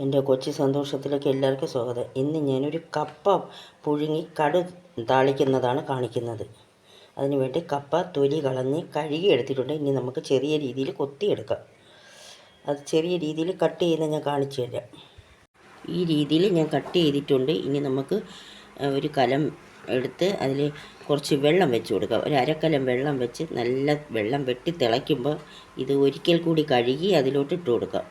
എൻ്റെ കൊച്ചു സന്തോഷത്തിലേക്ക് എല്ലാവർക്കും സ്വാഗതം. ഇന്ന് ഞാനൊരു കപ്പ പുഴുങ്ങി താളിക്കുന്നതാണ് കാണിക്കുന്നത്. അതിനുവേണ്ടി കപ്പ തൊലി കളഞ്ഞ് കഴുകി എടുത്തിട്ടുണ്ട്. ഇനി നമുക്ക് ചെറിയ രീതിയിൽ കൊത്തിയെടുക്കാം. അത് ചെറിയ രീതിയിൽ കട്ട് ചെയ്യുന്ന ഞാൻ കാണിച്ചു തരാം. ഈ രീതിയിൽ ഞാൻ കട്ട് ചെയ്തിട്ടുണ്ട്. ഇനി നമുക്ക് ഒരു കലം എടുത്ത് അതിൽ കുറച്ച് വെള്ളം വെച്ച് കൊടുക്കാം. ഒരു അരക്കലം വെള്ളം വെച്ച് നല്ല വെള്ളം വെട്ടി തിളയ്ക്കുമ്പോൾ ഇത് ഒരിക്കൽ കൂടി കഴുകി അതിലോട്ട് ഇട്ട് കൊടുക്കാം.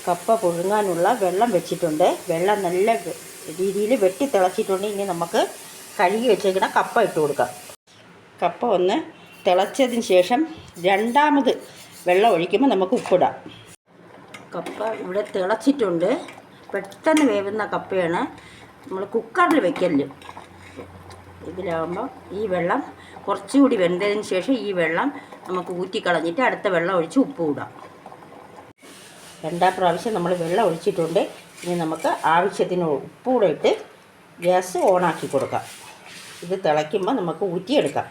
കപ്പ പുഴുങ്ങാനുള്ള വെള്ളം വെച്ചിട്ടുണ്ട്. വെള്ളം നല്ല രീതിയിൽ വെട്ടി തിളച്ചിട്ടുണ്ട്. ഇനി നമുക്ക് കഴുകി വെച്ചേക്കുന്ന കപ്പ ഇട്ട് കൊടുക്കാം. കപ്പ ഒന്ന് തിളച്ചതിന് ശേഷം രണ്ടാമത് വെള്ളം ഒഴിക്കുമ്പോൾ നമുക്ക് ഉപ്പിടാം. കപ്പ ഇവിടെ തിളച്ചിട്ടുണ്ട്. പെട്ടെന്ന് വേവുന്ന കപ്പയാണ്. നമ്മൾ കുക്കറിൽ വെക്കല്. ഇതിലാകുമ്പോൾ ഈ വെള്ളം കുറച്ചുകൂടി വെന്തതിന് ശേഷം ഈ വെള്ളം നമുക്ക് ഊറ്റിക്കളഞ്ഞിട്ട് അടുത്ത വെള്ളം ഒഴിച്ച് ഉപ്പ് ഇടാം. രണ്ടാം പ്രാവശ്യം നമ്മൾ വെള്ളം ഒഴിച്ചിട്ടുണ്ട്. ഇനി നമുക്ക് ആവശ്യത്തിന് ഉപ്പ് കൂടെ ഇട്ട് ഗ്യാസ് ഓണാക്കി കൊടുക്കാം. ഇത് തിളയ്ക്കുമ്പോൾ നമുക്ക് ഊറ്റിയെടുക്കാം.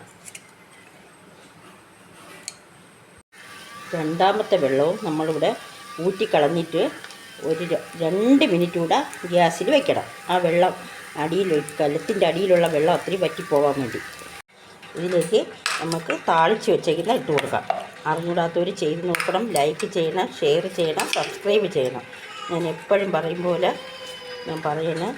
രണ്ടാമത്തെ വെള്ളവും നമ്മളിവിടെ ഊറ്റിക്കളഞ്ഞിട്ട് ഒരു 2 മിനിറ്റ് കൂടെ ഗ്യാസിൽ വെക്കണം. ആ വെള്ളം കലത്തിൻ്റെ അടിയിലുള്ള വെള്ളം അത്രയും വറ്റിപ്പോകാൻ വേണ്ടി. ഇതിലേക്ക് നമുക്ക് താളിച്ച് വെച്ചേക്കുന്ന ഇട്ട് കൊടുക്കാം. അറിഞ്ഞൂടാത്തവർ ചെയ്ത് നോക്കണം. ലൈക്ക് ചെയ്യണം, ഷെയർ ചെയ്യണം, സബ്സ്ക്രൈബ് ചെയ്യണം. ഞാൻ എപ്പോഴും പറയും പോലെ ഞാൻ പറയുന്നത്